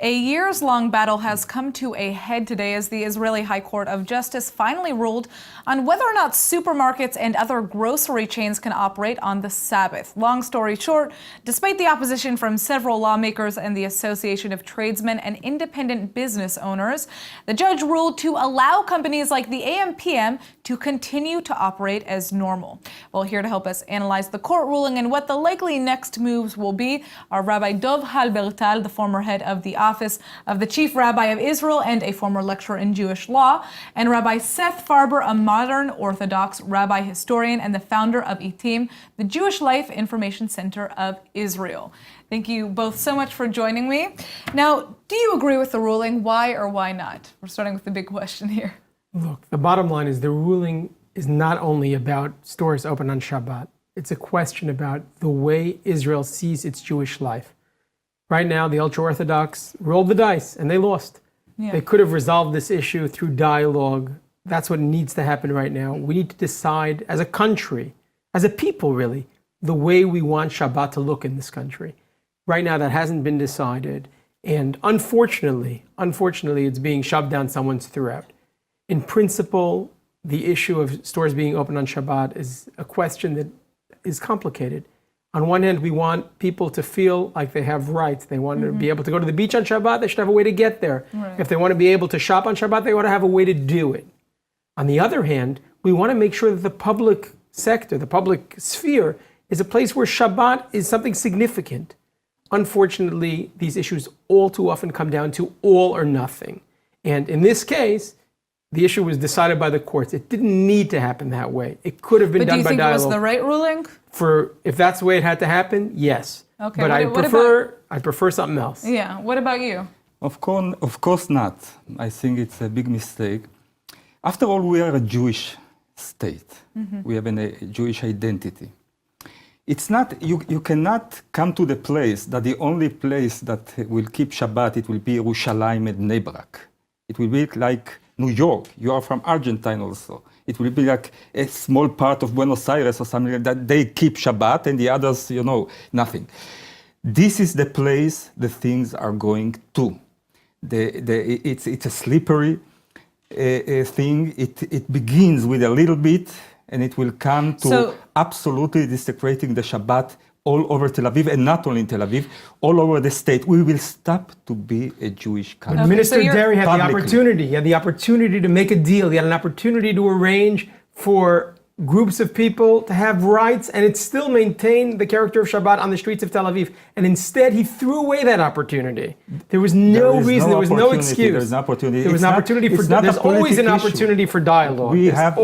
A years-long battle has come to a head today as the Israeli High Court of Justice finally ruled on whether or not supermarkets and other grocery chains can operate on the Sabbath. Long story short, despite the opposition from several lawmakers and the Association of Tradesmen and Independent Business Owners, the judge ruled to allow companies like the AM/PM to continue to operate as normal. Well, here to help us analyze the court ruling and what the likely next moves will be are Rabbi Dov Halbertal, the former head of the Office of the Chief Rabbi of Israel and a former lecturer in Jewish law, and Rabbi Seth Farber, a modern Orthodox Rabbi historian and the founder of Itim, the Jewish Life Information Center of Israel. Thank you both so much for joining me. Now, do you agree with the ruling? Why or why not? We're starting with the big question here. Look, the bottom line is the ruling is not only about stores open on Shabbat. It's a question about the way Israel sees its Jewish life. Right now, the ultra-Orthodox rolled the dice, and they lost. Yeah. They could have resolved this issue through dialogue. That's what needs to happen right now. We need to decide as a country, as a people really, the way we want Shabbat to look in this country. Right now, that hasn't been decided. And unfortunately, it's being shoved down someone's throat. In principle, the issue of stores being open on Shabbat is a question that is complicated. On one hand, we want people to feel like they have rights. They want to be able to go to the beach on Shabbat, they should have a way to get there. Right. If they want to be able to shop on Shabbat, they want to have a way to do it. On the other hand, we want to make sure that the public sector, the public sphere, is a place where Shabbat is something significant. Unfortunately, these issues all too often come down to all or nothing. And in this case, the issue was decided by the courts. It didn't need to happen that way. It could have been done by dialogue. But do you think it was the right ruling? If that's the way it had to happen, yes. Okay. But I prefer something else. Yeah. What about you? Of course not. I think it's a big mistake. After all, we are a Jewish state. We have a Jewish identity. It's not, you cannot come to the place that the only place that will keep Shabbat, it will be Yerushalayim and Bnei Brak. It will be like New York. You are from Argentine also. It will be like a small part of Buenos Aires or something like that. They keep Shabbat and the others, nothing. This is the place the things are going to. It's a slippery thing. It begins with a little bit and it will come to absolutely desecrating the Shabbat all over Tel Aviv, and not only in Tel Aviv, all over the state. We will stop to be a Jewish country. But Minister Derry had the opportunity. He had the opportunity to make a deal. He had an opportunity to arrange for groups of people to have rights, and it still maintained the character of Shabbat on the streets of Tel Aviv. And instead, he threw away that opportunity. There was no reason. There was no excuse. There was an opportunity. There was an opportunity for. There's always an opportunity for dialogue. We have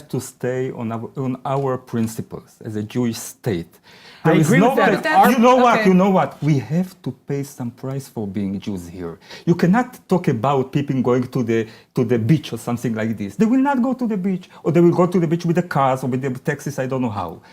to stay on our principles as a Jewish state. I agree with that. You know what? We have to pay some price for being Jews here. You cannot talk about people going to the beach or something like this. They will not go to the beach, or they will go to the beach with the cars or with the taxis. I don't know how.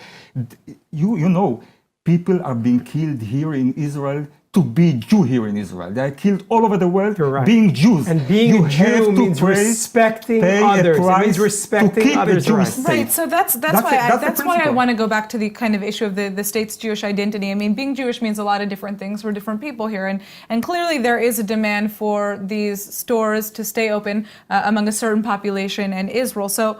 You know, people are being killed here in Israel to be Jew here in Israel. They are killed all over the world being Jews. And being a Jew means respecting others. It means respecting others' rights. Right, so that's why I want to go back to the kind of issue of the state's Jewish identity. I mean, being Jewish means a lot of different things for different people here. And clearly there is a demand for these stores to stay open among a certain population in Israel. So,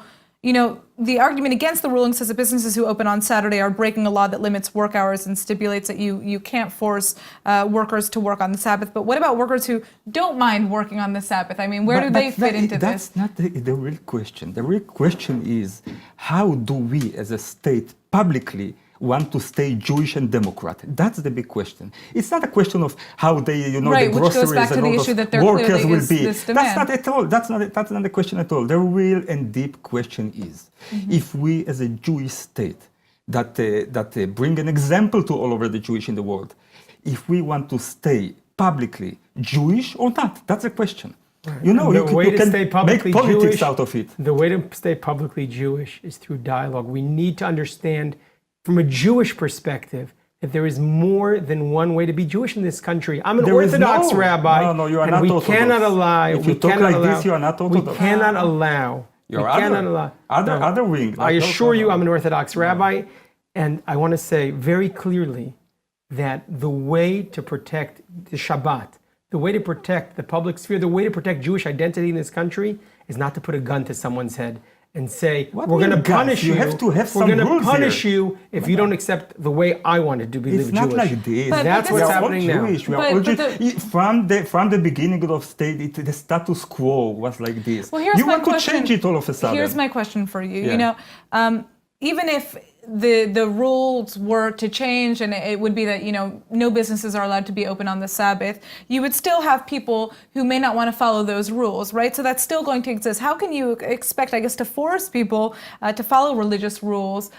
the argument against the ruling says that businesses who open on Saturday are breaking a law that limits work hours and stipulates that you can't force workers to work on the Sabbath. But what about workers who don't mind working on the Sabbath? I mean, where do they fit into this? That's not the real question. The real question is, how do we as a state publicly want to stay Jewish and Democrat? That's the big question. It's not a question of how they, the groceries and all those workers will be. That's not at all. That's not the question at all. The real and deep question is, if we as a Jewish state that bring an example to all over the Jewish in the world, if we want to stay publicly Jewish or not, that's the question. Right. You can make politics Jewish, out of it. The way to stay publicly Jewish is through dialogue. We need to understand from a Jewish perspective that there is more than one way to be Jewish in this country. I'm an Orthodox rabbi. No, you are not Orthodox. Cannot allow. If you talk like this, you are not Orthodox. We cannot allow. You're other wing. I assure you, I'm an Orthodox rabbi, and I want to say very clearly that the way to protect the Shabbat, the way to protect the public sphere, the way to protect Jewish identity in this country is not to put a gun to someone's head and say, What we're going mean to punish guns? you. You have to have we're some going to rules punish here. you if you don't accept the way I wanted to be It's lived not Jewish. like this. That's but what's we are happening all now. Jewish. We are But- all but Jewish. From the beginning of state, the status quo was like this. Well, here's you my want question. to change it all of a sudden. Here's my question for you. Yeah. You know, even if the rules were to change and it would be that, you know, no businesses are allowed to be open on the Sabbath, you would still have people who may not want to follow those rules, right? So that's still going to exist. How can you expect, I guess, to force people to follow religious rules,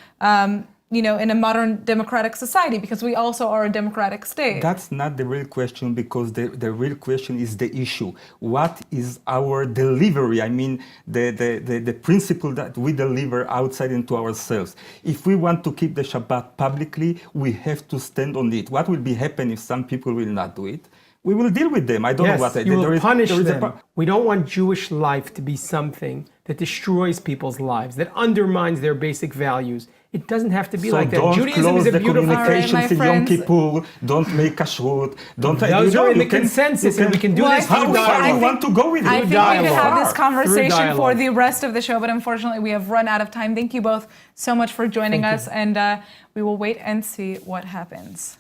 you know, in a modern democratic society, because we also are a democratic state? That's not the real question, because the real question is the issue. What is our delivery? I mean, the principle that we deliver outside into ourselves. If we want to keep the Shabbat publicly, we have to stand on it. What will be happen if some people will not do it? We will deal with them. I don't know what. You will punish there is them. We don't want Jewish life to be something that destroys people's lives, that undermines their basic values. It doesn't have to be So like that. don't Judaism close is a the beautiful communications All right, my in Yom friends. Kippur. Don't make kashrut. Don't. Those are in the consensus, and we can do Well, this I think through we- How far dialogue. you want to go with it? I think we dialogue. could have this Through conversation for dialogue. the rest of the show, but unfortunately we have run out of time. Thank you both so much for joining us, and we will wait and see what happens.